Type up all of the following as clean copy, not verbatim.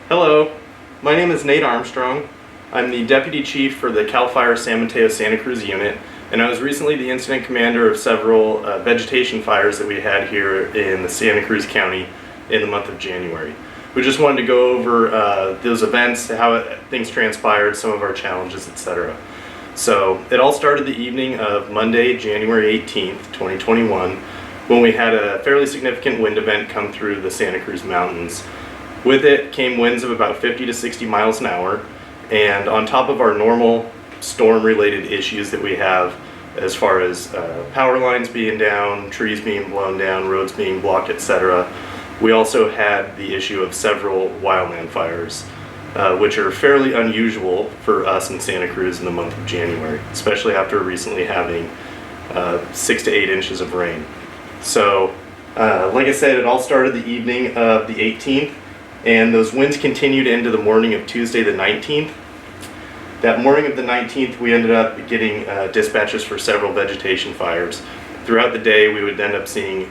Hello, my name is Nate Armstrong. I'm the Deputy Chief for the CAL FIRE San Mateo-Santa Cruz unit, and I was recently the incident commander of several vegetation fires that we had here in the Santa Cruz County in the month of January. We just wanted to go over those events, how things transpired, some of our challenges, etc. So it all started the evening of Monday, January 18th, 2021, when we had a fairly significant wind event come through the Santa Cruz Mountains. With it came winds of about 50 to 60 miles an hour, and on top of our normal storm-related issues that we have as far as power lines being down, trees being blown down, roads being blocked, etc., we also had the issue of several wildland fires, which are fairly unusual for us in Santa Cruz in the month of January, especially after recently having 6 to 8 inches of rain. So, like I said, it all started the evening of the 18th, and those winds continued into the morning of Tuesday the 19th. That morning of the 19th, we ended up getting dispatches for several vegetation fires. Throughout the day, we would end up seeing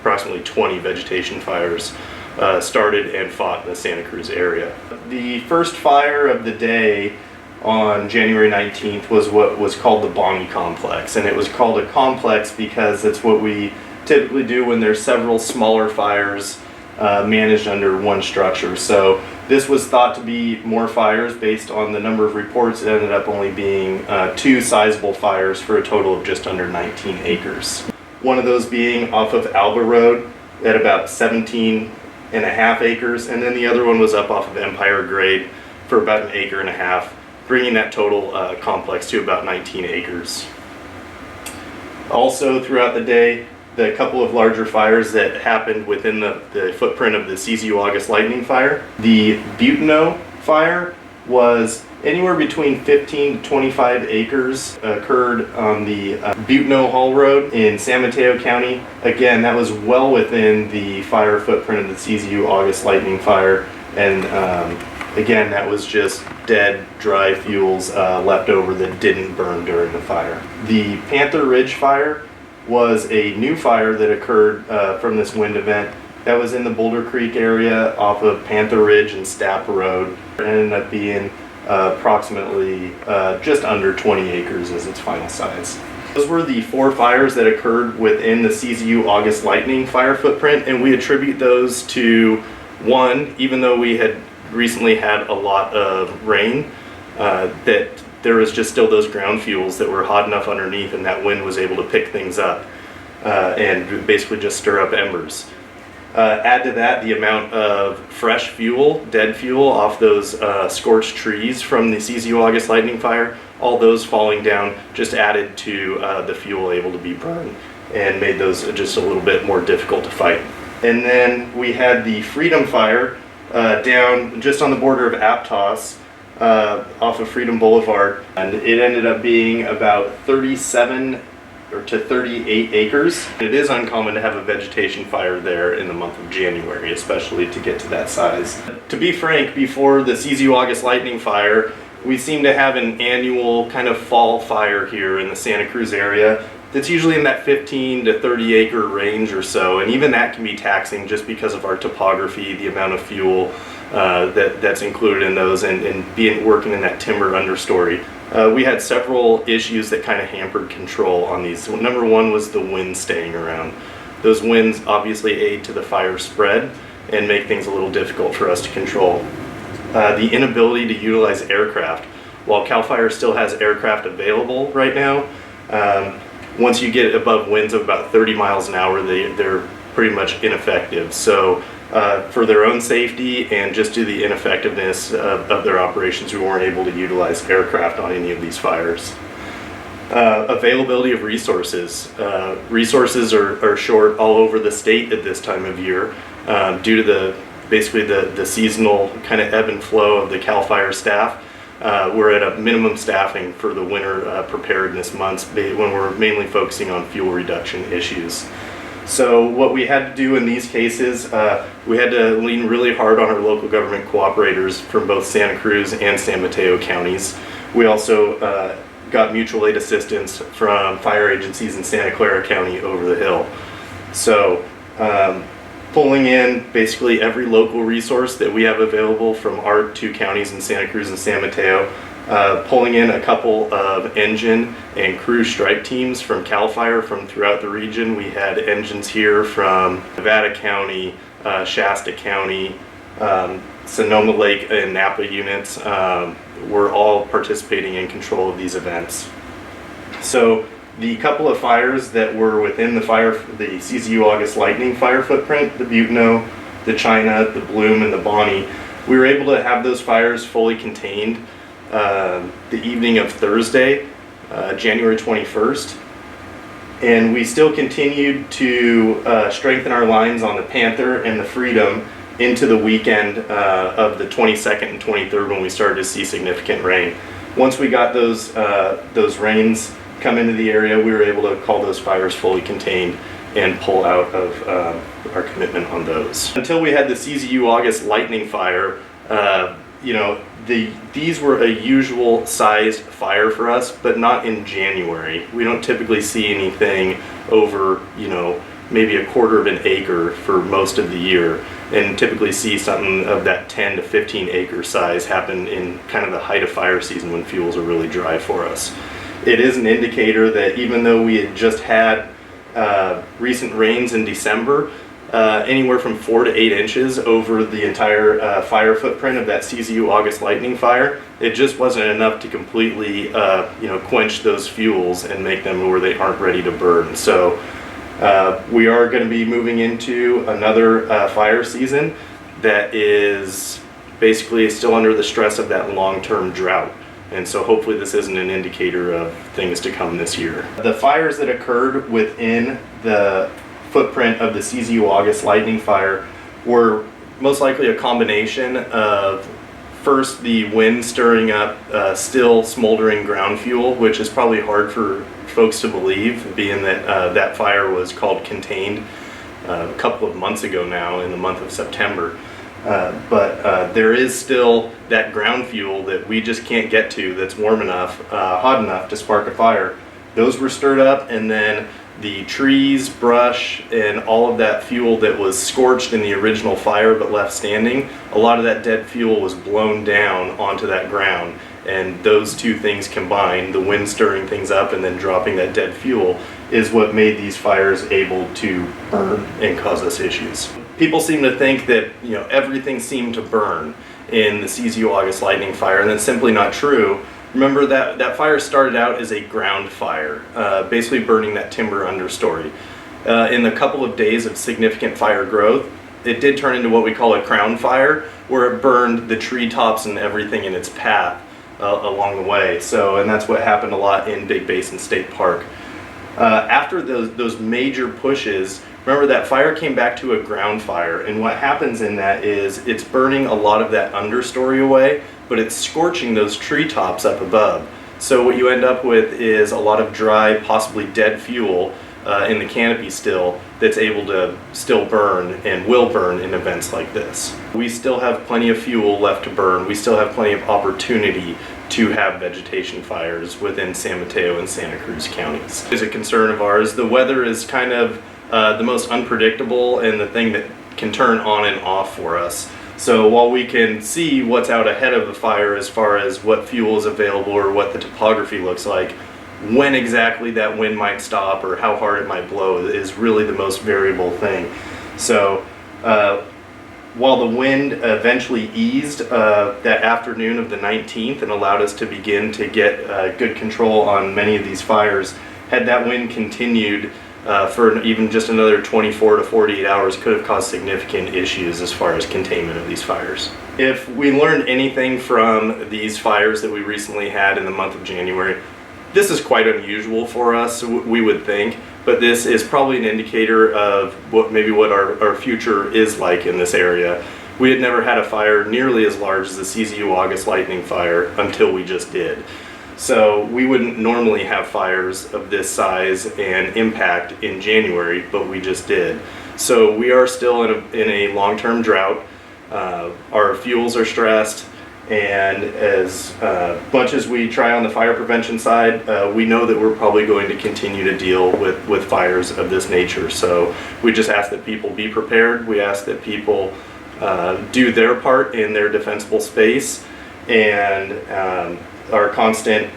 approximately 20 vegetation fires started and fought in the Santa Cruz area. The first fire of the day on January 19th was what was called the Bongi Complex, and it was called a complex because it's what we typically do when there's several smaller fires managed under one structure. So this was thought to be more fires based on the number of reports. It ended up only being 2 sizable fires for a total of just under 19 acres. One of those being off of Alba Road at about 17.5 acres, and then the other one was up off of Empire Grade for about 1.5 acres, bringing that total complex to about 19 acres. Also throughout the day, the couple of larger fires that happened within the footprint of the CZU August lightning fire. The Butino Fire was anywhere between 15 to 25 acres, occurred on the Butino Hall Road in San Mateo County. Again, that was well within the fire footprint of the CZU August lightning fire, and again, that was just dead, dry fuels left over that didn't burn during the fire. The Panther Ridge Fire was a new fire that occurred from this wind event that was in the Boulder Creek area off of Panther Ridge and Stapp Road. It ended up being approximately just under 20 acres as its final size. Those were the 4 fires that occurred within the CZU August lightning fire footprint, and we attribute those to, one, even though we had recently had a lot of rain, that there was just still those ground fuels that were hot enough underneath, and that wind was able to pick things up and basically just stir up embers. Add to that the amount of fresh fuel, dead fuel off those scorched trees from the CZU August lightning fire. All those falling down just added to the fuel able to be burned and made those just a little bit more difficult to fight. And then we had the Freedom Fire down just on the border of Aptos, off of Freedom Boulevard, and it ended up being about 37 to 38 acres. It is uncommon to have a vegetation fire there in the month of January, especially to get to that size. To be frank, before the CZU August lightning fire, we seem to have an annual kind of fall fire here in the Santa Cruz area that's usually in that 15 to 30 acre range or so, and even that can be taxing just because of our topography, the amount of fuel that's included in those, and working in that timber understory. We had several issues that kind of hampered control on these. So number one was the wind staying around. Those winds obviously aid to the fire spread and make things a little difficult for us to control. The inability to utilize aircraft. While CAL FIRE still has aircraft available right now, once you get above winds of about 30 miles an hour, they're pretty much ineffective. So for their own safety and just due to the ineffectiveness of their operations, we weren't able to utilize aircraft on any of these fires. Availability of resources. Resources are short all over the state at this time of year due to basically the seasonal kind of ebb and flow of the CAL FIRE staff. We're at a minimum staffing for the winter preparedness months when we're mainly focusing on fuel reduction issues. So what we had to do in these cases, we had to lean really hard on our local government cooperators from both Santa Cruz and San Mateo counties. We also got mutual aid assistance from fire agencies in Santa Clara County over the hill. So pulling in basically every local resource that we have available from our 2 counties in Santa Cruz and San Mateo, pulling in a couple of engine and crew strike teams from CAL FIRE from throughout the region. We had engines here from Nevada County, Shasta County, Sonoma Lake and Napa units were all participating in control of these events. So the couple of fires that were within the CZU August lightning fire footprint, the Butino, the China, the Bloom, and the Bonnie, we were able to have those fires fully contained the evening of Thursday, January 21st. And we still continued to strengthen our lines on the Panther and the Freedom into the weekend of the 22nd and 23rd when we started to see significant rain. Once we got those rains come into the area, we were able to call those fires fully contained and pull out of our commitment on those. Until we had the CZU August lightning fire, these were a usual sized fire for us, but not in January. We don't typically see anything over, maybe a quarter of an acre for most of the year, and typically see something of that 10 to 15 acre size happen in kind of the height of fire season when fuels are really dry for us. It is an indicator that even though we had just had recent rains in December, anywhere from 4 to 8 inches over the entire fire footprint of that CZU August lightning fire, it just wasn't enough to completely quench those fuels and make them where they aren't ready to burn. So we are going to be moving into another fire season that is basically still under the stress of that long-term drought. And so hopefully this isn't an indicator of things to come this year. The fires that occurred within the footprint of the CZU August lightning fire were most likely a combination of first the wind stirring up still smoldering ground fuel, which is probably hard for folks to believe, being that that fire was called contained a couple of months ago now in the month of September. But there is still that ground fuel that we just can't get to that's warm enough, hot enough to spark a fire. Those were stirred up, and then the trees, brush, and all of that fuel that was scorched in the original fire but left standing, a lot of that dead fuel was blown down onto that ground. And those two things combined, the wind stirring things up and then dropping that dead fuel, is what made these fires able to burn and cause us issues. People seem to think that everything seemed to burn in the CZU August lightning fire, and that's simply not true. Remember that fire started out as a ground fire, basically burning that timber understory. In the couple of days of significant fire growth, it did turn into what we call a crown fire, where it burned the treetops and everything in its path along the way. And that's what happened a lot in Big Basin State Park. After those major pushes, remember that fire came back to a ground fire, and what happens in that is it's burning a lot of that understory away, but it's scorching those treetops up above. So what you end up with is a lot of dry, possibly dead fuel in the canopy still that's able to still burn and will burn in events like this. We still have plenty of fuel left to burn. We still have plenty of opportunity to have vegetation fires within San Mateo and Santa Cruz counties. It's a concern of ours. The weather is kind of the most unpredictable and the thing that can turn on and off for us. So while we can see what's out ahead of the fire as far as what fuel is available or what the topography looks like, when exactly that wind might stop or how hard it might blow is really the most variable thing. So while the wind eventually eased that afternoon of the 19th and allowed us to begin to get good control on many of these fires, had that wind continued for even just another 24 to 48 hours, could have caused significant issues as far as containment of these fires. If we learned anything from these fires that we recently had in the month of January, this is quite unusual for us, we would think, but this is probably an indicator of what our future is like in this area. We had never had a fire nearly as large as the CZU August lightning fire until we just did. So we wouldn't normally have fires of this size and impact in January, but we just did. So we are still in a long-term drought. Our fuels are stressed, And as much as we try on the fire prevention side, we know that we're probably going to continue to deal with fires of this nature. So we just ask that people be prepared. We ask that people do their part in their defensible space, and our constant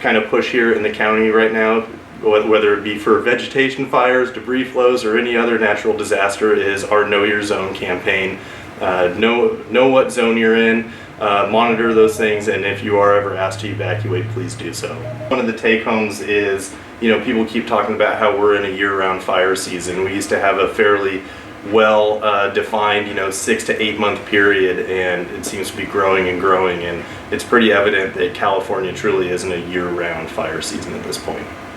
kind of push here in the county right now, whether it be for vegetation fires, debris flows, or any other natural disaster, is our Know Your Zone campaign. Know what zone you're in, monitor those things, and if you are ever asked to evacuate, please do so. One of the take-homes is, people keep talking about how we're in a year-round fire season. We used to have a fairly well defined 6 to 8 month period, and it seems to be growing and growing, and it's pretty evident that California truly isn't a year-round fire season at this point.